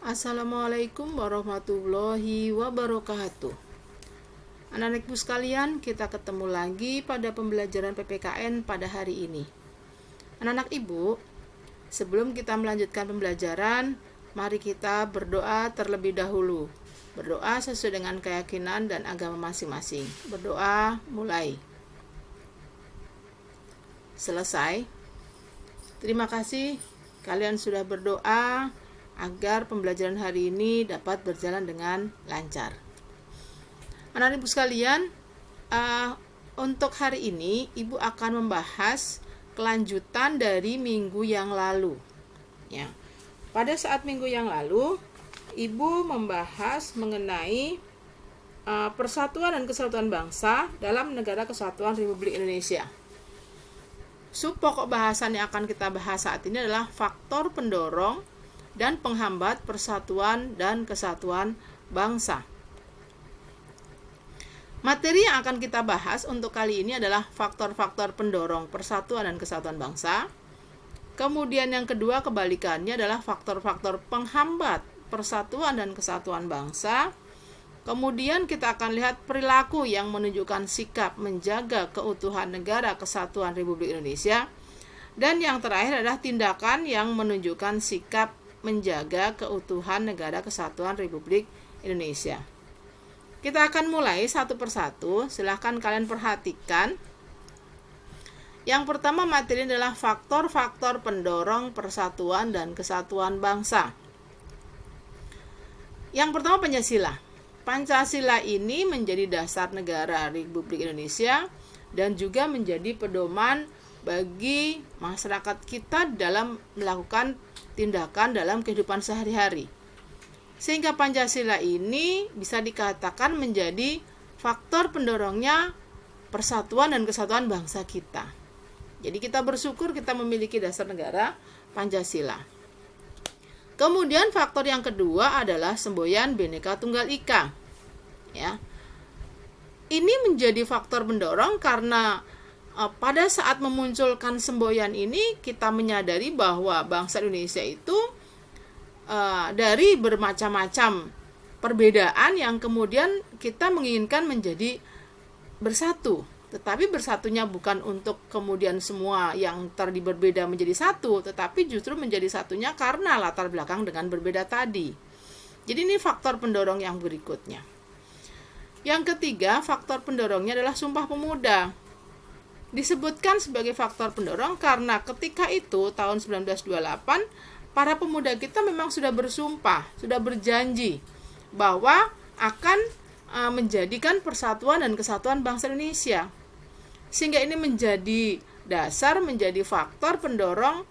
Assalamualaikum warahmatullahi wabarakatuh. Anak-anak ibu sekalian, kita ketemu lagi pada pembelajaran PPKN pada hari ini. Anak-anak ibu, sebelum kita melanjutkan pembelajaran, mari kita berdoa terlebih dahulu. Berdoa sesuai dengan keyakinan dan agama masing-masing. Berdoa mulai. Selesai. Terima kasih kalian sudah berdoa agar pembelajaran hari ini dapat berjalan dengan lancar. Anak-anak ibu sekalian, untuk hari ini ibu akan membahas kelanjutan dari minggu yang lalu. Ya. Pada saat minggu yang lalu, ibu membahas mengenai persatuan dan kesatuan bangsa dalam Negara Kesatuan Republik Indonesia. Pokok bahasan yang akan kita bahas saat ini adalah faktor pendorong dan penghambat persatuan dan kesatuan bangsa. Materi yang akan kita bahas untuk kali ini adalah faktor-faktor pendorong persatuan dan kesatuan bangsa. Kemudian yang kedua kebalikannya adalah faktor-faktor penghambat persatuan dan kesatuan bangsa. Kemudian kita akan lihat perilaku yang menunjukkan sikap menjaga keutuhan negara kesatuan Republik Indonesia. Dan yang terakhir adalah tindakan yang menunjukkan sikap menjaga keutuhan negara kesatuan Republik Indonesia. Kita akan mulai satu persatu, silahkan kalian perhatikan. Yang pertama materi adalah faktor-faktor pendorong persatuan dan kesatuan bangsa. Yang pertama Pancasila. Pancasila ini menjadi dasar negara Republik Indonesia dan juga menjadi pedoman bagi masyarakat kita dalam melakukan tindakan dalam kehidupan sehari-hari. Sehingga Pancasila ini bisa dikatakan menjadi faktor pendorongnya persatuan dan kesatuan bangsa kita. Jadi kita bersyukur kita memiliki dasar negara Pancasila. Kemudian faktor yang kedua adalah semboyan Bhinneka Tunggal Ika. Ya. Ini menjadi faktor pendorong karena pada saat memunculkan semboyan ini kita menyadari bahwa bangsa Indonesia itu dari bermacam-macam perbedaan yang kemudian kita menginginkan menjadi bersatu. Tetapi bersatunya bukan untuk kemudian semua yang tadi berbeda menjadi satu, tetapi justru menjadi satunya karena latar belakang dengan berbeda tadi. Jadi ini faktor pendorong yang berikutnya. Yang ketiga, faktor pendorongnya adalah Sumpah Pemuda. Disebutkan sebagai faktor pendorong karena ketika itu tahun 1928 para pemuda kita memang sudah bersumpah, sudah berjanji bahwa akan menjadikan persatuan dan kesatuan bangsa Indonesia. Sehingga ini menjadi dasar, menjadi faktor pendorong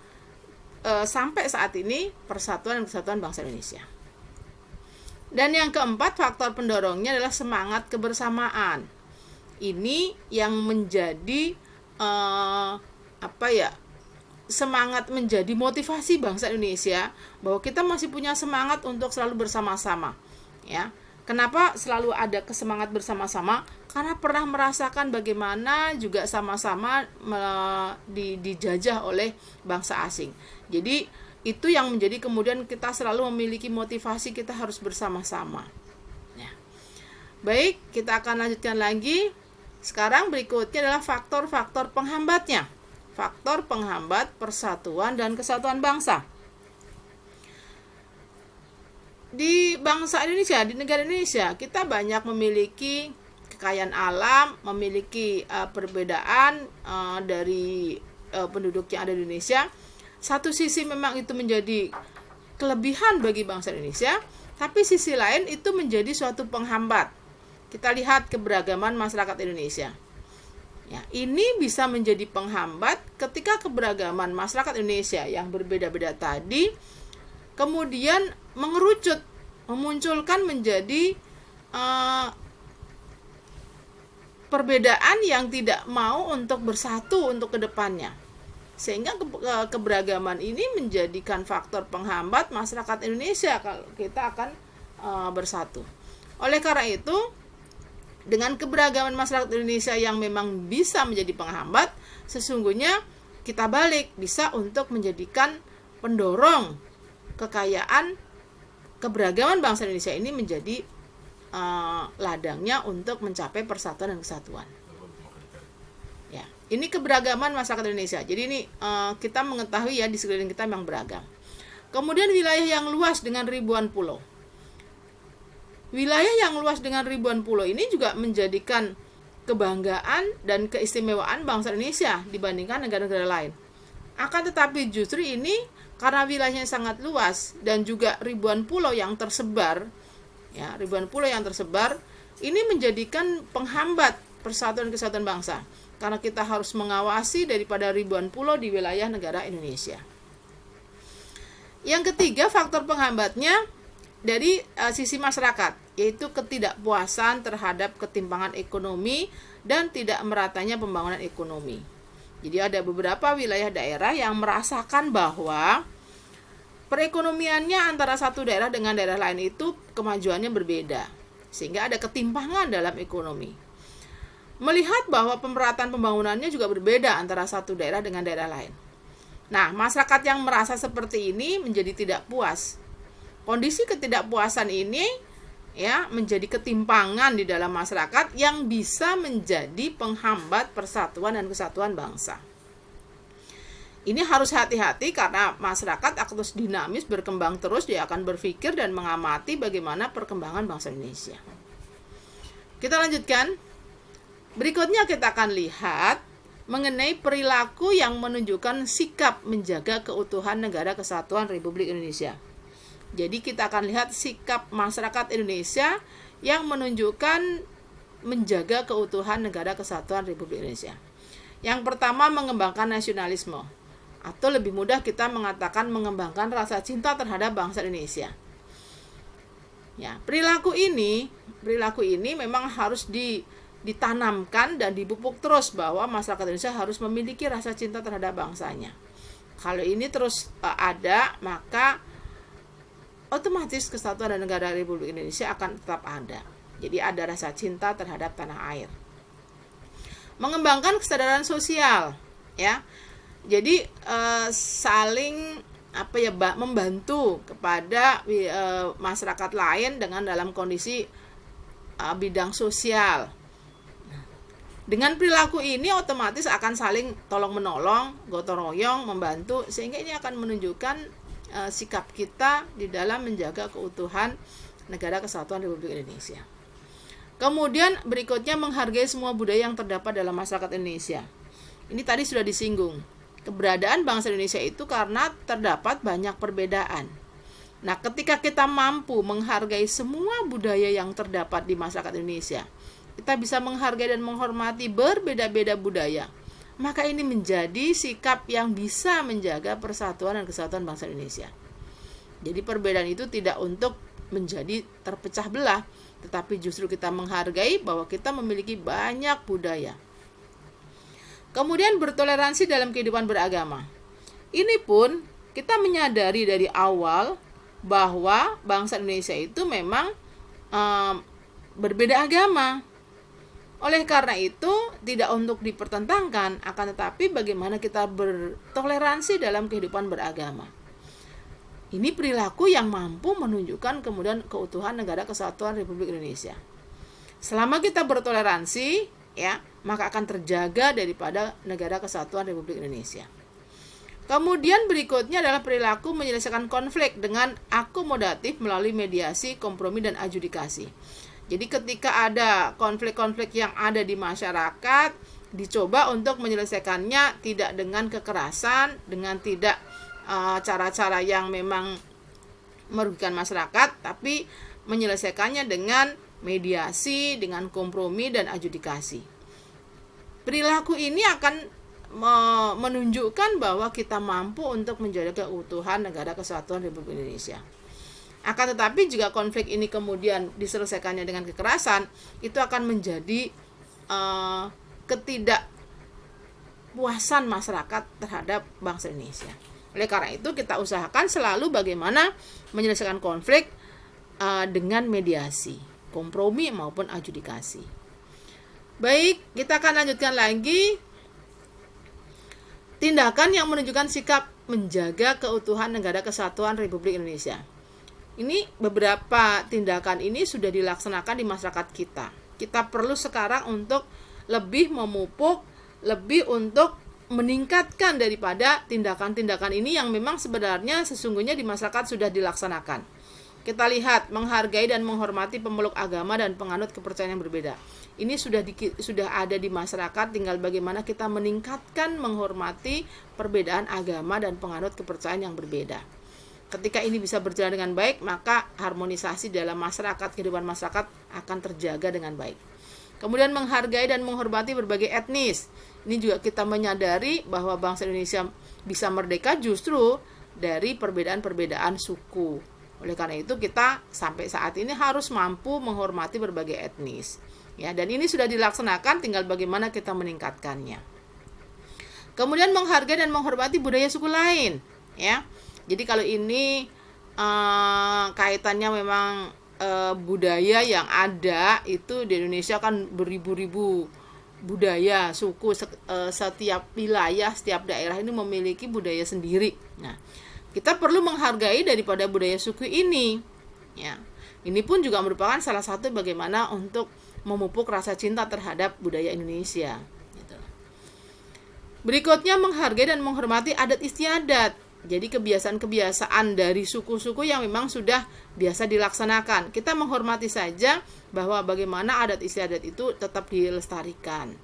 sampai saat ini persatuan dan kesatuan bangsa Indonesia. Dan yang keempat faktor pendorongnya adalah semangat kebersamaan. Ini yang menjadi semangat menjadi motivasi bangsa Indonesia bahwa kita masih punya semangat untuk selalu bersama-sama. Ya. Kenapa selalu ada kesemangat bersama-sama? Karena pernah merasakan bagaimana juga sama-sama dijajah oleh bangsa asing. Jadi itu yang menjadi kemudian kita selalu memiliki motivasi kita harus bersama-sama. Ya. Baik, kita akan lanjutkan lagi. Sekarang berikutnya adalah faktor-faktor penghambatnya. Faktor penghambat persatuan dan kesatuan bangsa. Di bangsa Indonesia, di negara Indonesia, kita banyak memiliki kekayaan alam, memiliki perbedaan dari penduduk yang ada di Indonesia. Satu sisi memang itu menjadi kelebihan bagi bangsa Indonesia, tapi sisi lain itu menjadi suatu penghambat. Kita lihat keberagaman masyarakat Indonesia. Ya, ini bisa menjadi penghambat ketika keberagaman masyarakat Indonesia yang berbeda-beda tadi kemudian mengerucut, memunculkan menjadi perbedaan yang tidak mau untuk bersatu untuk kedepannya. Sehingga keberagaman ini menjadikan faktor penghambat masyarakat Indonesia kalau kita akan bersatu. Oleh karena itu, dengan keberagaman masyarakat Indonesia yang memang bisa menjadi penghambat, sesungguhnya kita balik bisa untuk menjadikan pendorong kekayaan keberagaman bangsa Indonesia ini menjadi ladangnya untuk mencapai persatuan dan kesatuan. Ya, ini keberagaman masyarakat Indonesia. Jadi ini kita mengetahui ya di sekeliling kita memang beragam. Kemudian wilayah yang luas dengan ribuan pulau. Wilayah yang luas dengan ribuan pulau ini juga menjadikan kebanggaan dan keistimewaan bangsa Indonesia dibandingkan negara-negara lain. Akan tetapi justru ini karena wilayahnya sangat luas dan juga ribuan pulau yang tersebar, ya, ribuan pulau yang tersebar, ini menjadikan penghambat persatuan dan kesatuan bangsa. Karena kita harus mengawasi daripada ribuan pulau di wilayah negara Indonesia. Yang ketiga, faktor penghambatnya dari sisi masyarakat, yaitu ketidakpuasan terhadap ketimpangan ekonomi dan tidak meratanya pembangunan ekonomi. Jadi ada beberapa wilayah daerah yang merasakan bahwa perekonomiannya antara satu daerah dengan daerah lain itu kemajuannya berbeda, sehingga ada ketimpangan dalam ekonomi. Melihat bahwa pemerataan pembangunannya juga berbeda antara satu daerah dengan daerah lain. Nah, masyarakat yang merasa seperti ini menjadi tidak puas. Kondisi ketidakpuasan ini ya menjadi ketimpangan di dalam masyarakat yang bisa menjadi penghambat persatuan dan kesatuan bangsa. Ini harus hati-hati karena masyarakat akan terus dinamis, berkembang terus, dia akan berpikir dan mengamati bagaimana perkembangan bangsa Indonesia. Kita lanjutkan. Berikutnya kita akan lihat mengenai perilaku yang menunjukkan sikap menjaga keutuhan negara kesatuan Republik Indonesia. Jadi kita akan lihat sikap masyarakat Indonesia yang menunjukkan menjaga keutuhan negara kesatuan Republik Indonesia. Yang pertama, mengembangkan nasionalisme, atau lebih mudah kita mengatakan mengembangkan rasa cinta terhadap bangsa Indonesia. Ya, perilaku ini memang harus ditanamkan dan dipupuk terus bahwa masyarakat Indonesia harus memiliki rasa cinta terhadap bangsanya. Kalau ini terus ada, maka otomatis kesatuan dan negara Republik Indonesia akan tetap ada. Jadi ada rasa cinta terhadap tanah air. Mengembangkan kesadaran sosial, ya. Jadi saling membantu kepada masyarakat lain dengan dalam kondisi bidang sosial. Dengan perilaku ini otomatis akan saling tolong menolong, gotong royong, membantu, sehingga ini akan menunjukkan sikap kita di dalam menjaga keutuhan negara kesatuan Republik Indonesia. Kemudian berikutnya, menghargai semua budaya yang terdapat dalam masyarakat Indonesia. Ini tadi sudah disinggung. Keberadaan bangsa Indonesia itu karena terdapat banyak perbedaan. Nah, ketika kita mampu menghargai semua budaya yang terdapat di masyarakat Indonesia, kita bisa menghargai dan menghormati berbeda-beda budaya, maka ini menjadi sikap yang bisa menjaga persatuan dan kesatuan bangsa Indonesia. Jadi perbedaan itu tidak untuk menjadi terpecah belah, tetapi justru kita menghargai bahwa kita memiliki banyak budaya. Kemudian bertoleransi dalam kehidupan beragama. Ini pun kita menyadari dari awal bahwa bangsa Indonesia itu memang berbeda agama. Oleh karena itu tidak untuk dipertentangkan, akan tetapi bagaimana kita bertoleransi dalam kehidupan beragama. Ini perilaku yang mampu menunjukkan kemudian keutuhan negara kesatuan Republik Indonesia. Selama kita bertoleransi, ya, maka akan terjaga daripada negara kesatuan Republik Indonesia. Kemudian berikutnya adalah perilaku menyelesaikan konflik dengan akomodatif melalui mediasi, kompromi, dan adjudikasi. Jadi ketika ada konflik-konflik yang ada di masyarakat, dicoba untuk menyelesaikannya tidak dengan kekerasan, dengan tidak cara-cara yang memang merugikan masyarakat, tapi menyelesaikannya dengan mediasi, dengan kompromi dan adjudikasi. Perilaku ini akan menunjukkan bahwa kita mampu untuk menjaga keutuhan negara kesatuan Republik Indonesia. Akan tetapi jika konflik ini kemudian diselesaikannya dengan kekerasan, itu akan menjadi ketidakpuasan masyarakat terhadap bangsa Indonesia. Oleh karena itu kita usahakan selalu bagaimana menyelesaikan konflik dengan mediasi, kompromi maupun adjudikasi. Baik, kita akan lanjutkan lagi. Tindakan yang menunjukkan sikap menjaga keutuhan negara kesatuan Republik Indonesia. Ini beberapa tindakan ini sudah dilaksanakan di masyarakat kita. Kita perlu sekarang untuk lebih memupuk, lebih untuk meningkatkan daripada tindakan-tindakan ini yang memang sebenarnya sesungguhnya di masyarakat sudah dilaksanakan. Kita lihat, menghargai dan menghormati pemeluk agama dan penganut kepercayaan yang berbeda. Ini sudah ada di masyarakat, tinggal bagaimana kita meningkatkan menghormati perbedaan agama dan penganut kepercayaan yang berbeda. Ketika ini bisa berjalan dengan baik, maka harmonisasi dalam masyarakat, kehidupan masyarakat akan terjaga dengan baik. Kemudian menghargai dan menghormati berbagai etnis. Ini juga kita menyadari bahwa bangsa Indonesia bisa merdeka justru dari perbedaan-perbedaan suku. Oleh karena itu kita sampai saat ini harus mampu menghormati berbagai etnis. Ya, dan ini sudah dilaksanakan, tinggal bagaimana kita meningkatkannya. Kemudian menghargai dan menghormati budaya suku lain, ya. Jadi kalau ini kaitannya memang budaya yang ada itu di Indonesia kan beribu-ribu budaya, suku, setiap wilayah, setiap daerah ini memiliki budaya sendiri. Nah, kita perlu menghargai daripada budaya suku ini. Ya, ini pun juga merupakan salah satu bagaimana untuk memupuk rasa cinta terhadap budaya Indonesia. Gitu. Berikutnya menghargai dan menghormati adat istiadat. Jadi kebiasaan-kebiasaan dari suku-suku yang memang sudah biasa dilaksanakan. Kita menghormati saja bahwa bagaimana adat istiadat itu tetap dilestarikan.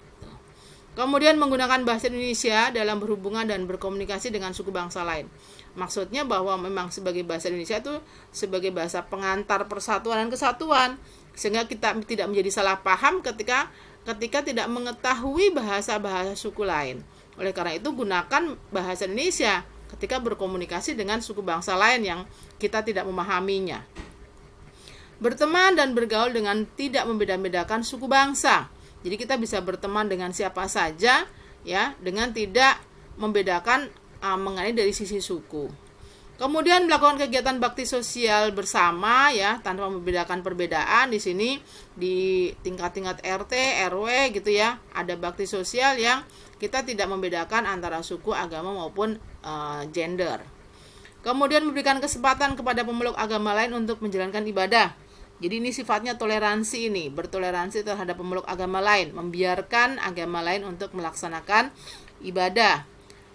Kemudian menggunakan bahasa Indonesia dalam berhubungan dan berkomunikasi dengan suku bangsa lain. Maksudnya bahwa memang sebagai bahasa Indonesia itu sebagai bahasa pengantar persatuan dan kesatuan, sehingga kita tidak menjadi salah paham ketika tidak mengetahui bahasa-bahasa suku lain. Oleh karena itu gunakan bahasa Indonesia ketika berkomunikasi dengan suku bangsa lain yang kita tidak memahaminya. Berteman dan bergaul dengan tidak membeda-bedakan suku bangsa. Jadi kita bisa berteman dengan siapa saja, ya, dengan tidak membedakan mengenai dari sisi suku. Kemudian melakukan kegiatan bakti sosial bersama, ya, tanpa membedakan perbedaan. Di sini di tingkat-tingkat RT, RW gitu ya, ada bakti sosial yang kita tidak membedakan antara suku, agama maupun gender. Kemudian memberikan kesempatan kepada pemeluk agama lain untuk menjalankan ibadah. Jadi ini sifatnya toleransi, ini bertoleransi terhadap pemeluk agama lain, membiarkan agama lain untuk melaksanakan ibadah.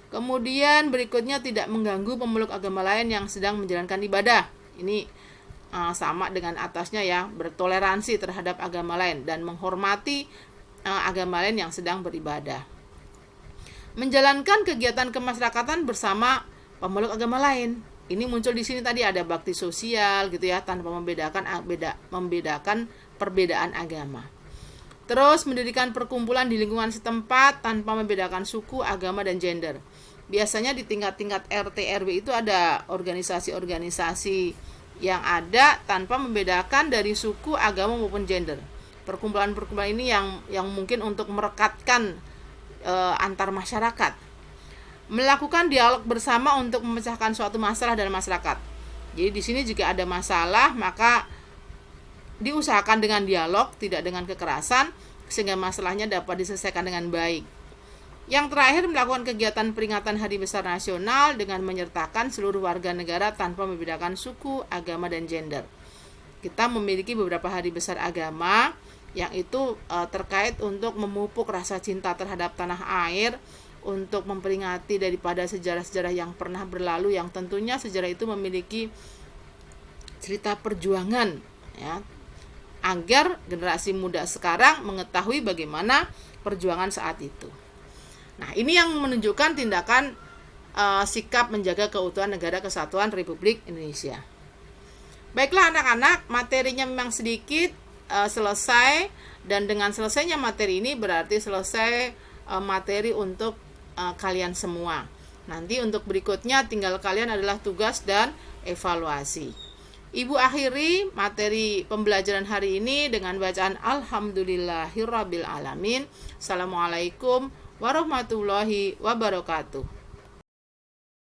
Kemudian berikutnya tidak mengganggu pemeluk agama lain yang sedang menjalankan ibadah. Ini sama dengan atasnya, ya, bertoleransi terhadap agama lain dan menghormati agama lain yang sedang beribadah. Menjalankan kegiatan kemasyarakatan bersama pemeluk agama lain. Ini muncul di sini tadi ada bakti sosial gitu ya, tanpa membedakan perbedaan agama. Terus mendirikan perkumpulan di lingkungan setempat tanpa membedakan suku, agama, dan gender. Biasanya di tingkat-tingkat RT RW itu ada organisasi-organisasi yang ada tanpa membedakan dari suku, agama maupun gender. Perkumpulan-perkumpulan ini yang mungkin untuk merekatkan antar masyarakat. Melakukan dialog bersama untuk memecahkan suatu masalah dalam masyarakat. Jadi di sini jika ada masalah, maka diusahakan dengan dialog, tidak dengan kekerasan, sehingga masalahnya dapat diselesaikan dengan baik. Yang terakhir, melakukan kegiatan peringatan Hari Besar Nasional dengan menyertakan seluruh warga negara tanpa membedakan suku, agama, dan gender. Kita memiliki beberapa hari besar agama yang itu terkait untuk memupuk rasa cinta terhadap tanah air, untuk memperingati daripada sejarah-sejarah yang pernah berlalu, yang tentunya sejarah itu memiliki cerita perjuangan, ya, agar generasi muda sekarang mengetahui bagaimana perjuangan saat itu. Nah, ini yang menunjukkan tindakan sikap menjaga keutuhan negara kesatuan Republik Indonesia. Baiklah anak-anak, materinya memang sedikit selesai, dan dengan selesainya materi ini berarti selesai materi untuk kalian semua. Nanti untuk berikutnya tinggal kalian adalah tugas dan evaluasi. Ibu akhiri materi pembelajaran hari ini dengan bacaan Alhamdulillahirabbil alamin. Assalamualaikum warahmatullahi wabarakatuh.